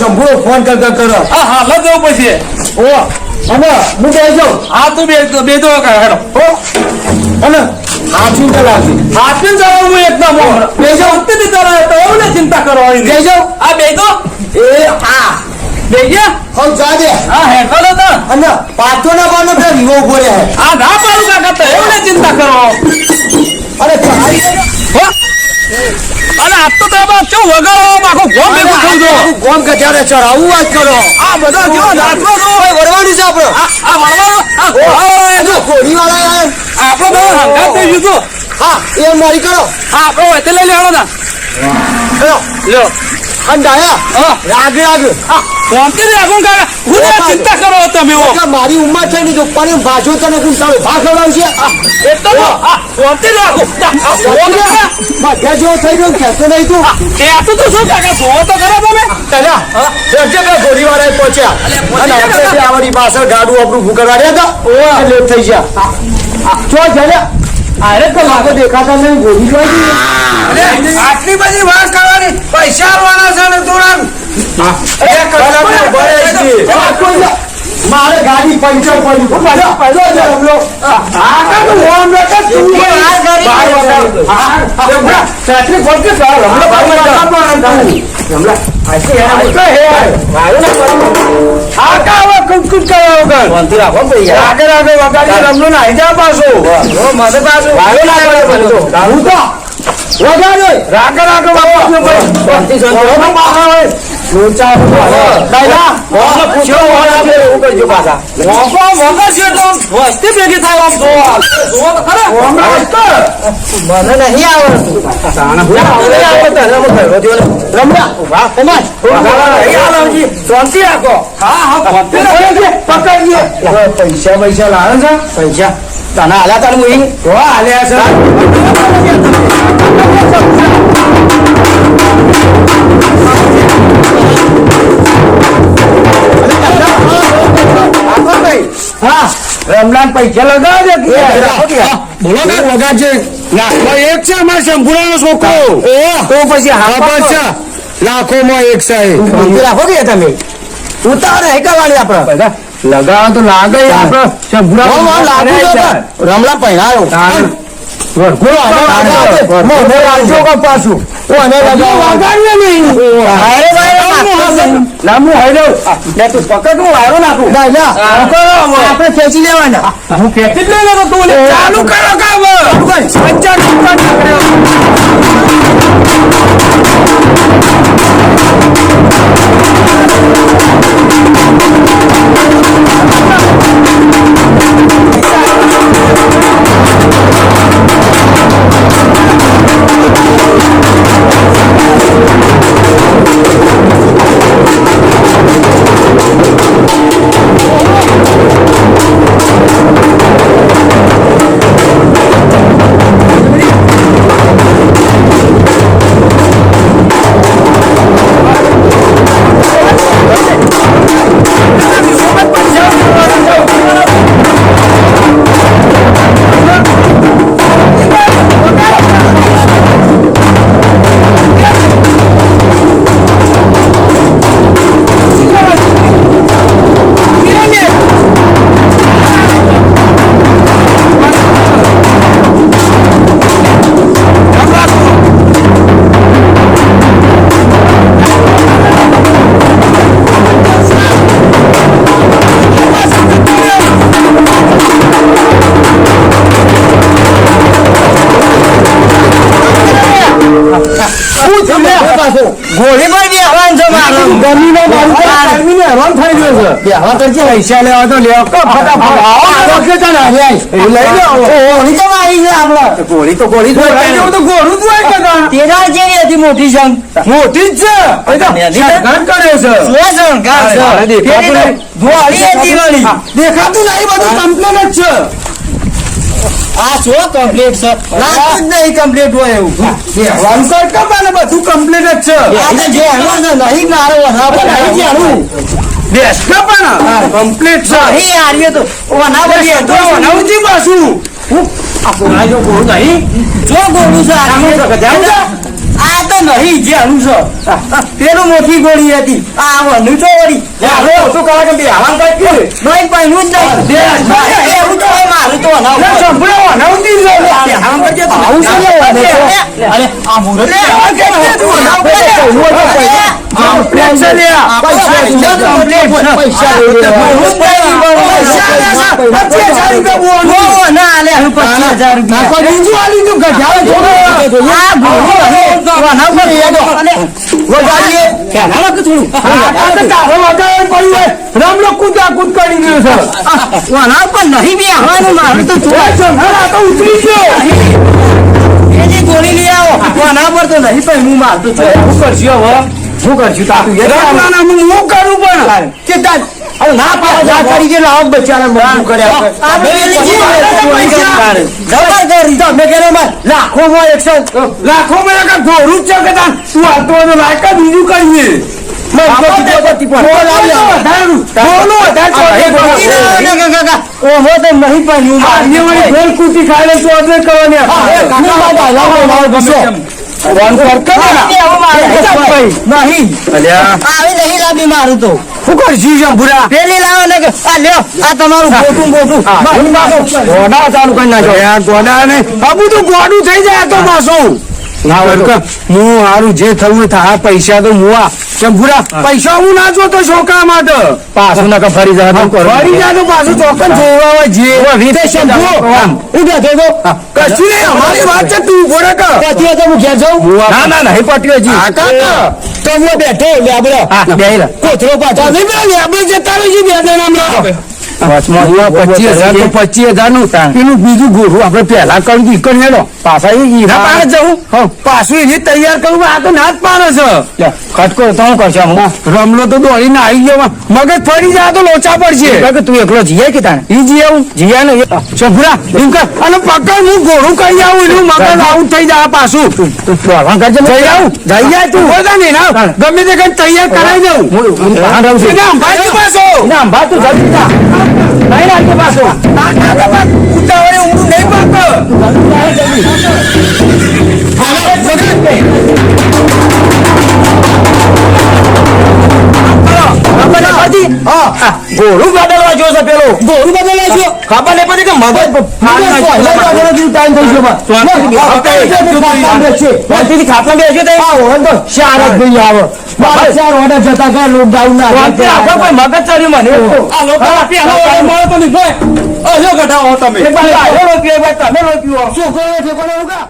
Shambhu phone કરો. હા લગાવ પછી ઓ અને હું બેસજો. હા તું બે તો હેડો ઓ અને હાથીન ચલાવશે. હાથીન ચલાવ હું એકદમ બેસો ઉત્તી ચલાવ તો એવું ને ચિંતા કરવાની બેસજો. આ બે તો એ આ બે ગયા હો જા દે. હા હેડો તો અને પાછોના બાનો પેલા વિવો ઉભો રહે. આ ના પાડું કાકા તો એવું ને ચિંતા કરો અરે ચાલી હો અને આપ તો તમે ચો વગાડો આખો ગોમ ભેગું થઈ ગયો ગોમ કચારે ચડાવું વાત કરો. આ બધા કેવો નાચરો છો વરવાની છે આપણે. આ વળવાનો આ ઘોડી વાળા આપણો બહુ હંગાત થઈ ગયું છું હા એ મારી કરો. હા આપણો વચ્ચે લઈ લેવાનો ના લ્યો અંડાયા હા રાગ હા કોણથી રાખું કાકા હું ચિંતા કરો તમે મારી ઉંમર છે ને જો પણ ભાજો તને કોણ સારું ભાગ ખવડાવશે. એ તો કોણથી રાખું બધા જેવો થઈ ગયો કહેતો નહીં તું. એ તો શું કાકા જોવો તો ખરા તમે ઘોડી વાળા પહોંચ્યા અને આપણે આવડી પાછળ ગાડું આપણું ભૂકરવા રહ્યા હતા લેટ થઈ ગયા. ચો જલ્યા અરે તો લાગો દેખાતા નહીં ગોળી જોઈ આટલી બધી વાત કરવાની પૈસા આવવાના છે ને તુરંત મારે ગાડી પંચર ભેગી થાય મને નહીં શાંતિ રાખો પૈસા લાવે છે. પૈસા તને હાલ્યા તને હું હાલ્યા છે. હા રમલાન પૈસા લગાવજો. બોલો ને લગાવજે. એક છે અમારે શંભુરાનો છોકરો. તો પછી હા છે લાખોમાં એક છે. રાખો કે તમે ઉતાર નહીં કરવાની આપડે લગાવ તો લાગે આપડે રમલા પહેરાયો પાછું આપડે ખેંચી લેવાના. હું ખેંચી જ લઈ લેતો તું ચાલુ કરો કામ ગોળી પર બેહવાન છે મારો ગમીનો ગમીને હેરાન થઈ ગયો છે. બેહવા કરજે પૈસા લેવા તો લેવા ફટાફટ કે તને લઈ લો. ગોળી તો આવી છે આપણે ગોળી તો ગોળી તો ગોળું જ હોય કે તેરા જેવી હતી મોટી સંગ મોટી જ છે. શણગાર કરે છે શણગાર છે ગોળી હતી ગોળી દેખાતું નહીં બધું કમ્પ્લેટ જ છે. આ શું કમ્પ્લીટ છે લાગતું જ નહીં કમ્પ્લીટ હોય એવું વંકર કપાને બધું કમ્પ્લીટ જ છે. જે નહીં મારો બેસ્ટ પણ કમ્પ્લીટ છે અહીં આર્ય તો વનાવજી પાછું આ જો ગોળું નહીં જો ગોળું છે આ તો નહીં જે આનું છે પેલું મોટી ગોળી હતી આ વનું તો વળી હવે ઓછું કરે કે બે હવાન કઈ નહીં પૈનું જ નહીં એવું તો મારું તો સંભળો અનાવતી જ હવાન કરજે આવું છે અરે આ મુરત રમલો કૂદા કૂદ કરી ગયો છે નહીં બી આવવાનું મારું તો ઉતરી ગયો એની ગોળી લઈ આવો આના પર તો નહીં પણ હું મારતો છું શું કરશું હવે શું કરશું તારું હું કરું પણ કે હવે ના પાડો જા કરી ગયેલો આવ બચ્ચાને મરણ કર્યા તમે કેરો લાખોમાં 100 લાખોમાં એક ઘોડું જ છે કે તું આવતો લાયક બીજું કરીએ મારું તો શું કરશું ભૂરા પેલી લાવો ને આ લ્યો આ તમારું ગોટું ગોડા ચાલુ કરી નાખો ગોડા ને બાબુ તો ગોડું થઈ જાય તો પાછું ના હું હારું જે થયું થાય પૈસા તો મુવા ચંપુરા પૈસા હું ના જોતો છોકરા માટે પાછું ના ફરી જાય ફરી જાય તો પાછું ચોકન જોવા જે કશું નહીં અમારી વાત છે તું ઘોડે પતિઓ તો હું ઘેર જાઉં ના ના નહીં પતિઓ જી તો હું બેઠો લેબડો કોથરો પાછો લેબડો જતા રહી બે જણા 25,000 નું પેલું બીજું ગોરું આપડે પેલા કર્યું ઈકણ હેડો પાછા હીરા પાડે જવું પાછું એની તૈયાર કરવું આ તો ના જ પાડે છે ખટકો તો હું કરશે રમલો તો દોડીને આવી ગયો મગજ ફરી જાય તો લોચા પડશે તું એકલો જીએ કે તાણે ઈ જી આવું જીયા ને ચભરા એમ કર અને પકડ હું ગોરું કરી આવું એનું મગજ આઉટ થઈ જાય પાછું જઈ આવું જઈ જાય તું બોલતા નહીં ના ગમે તે કઈ તૈયાર કરાવી દઉં અંબા તું જલ્દી જા નહીં રાખે પાછો ઉતાવળે ઊંડું નહીં પાડતો ગોળું બદલવા જો છે પેલો ગોળું બદલવા જો ખબર નહીં પડી કે મગજ ખાપા બેસ્યો તો ચાર જ ભાઈ આવે 4 ઓર્ડર જતા ગયા લોકડાઉન ના મગજ ચડ્યું મને આ લોકો મળે તો નહીં ઘટાવો તમે તમે રોપ્યો શું કરો છો બેઠા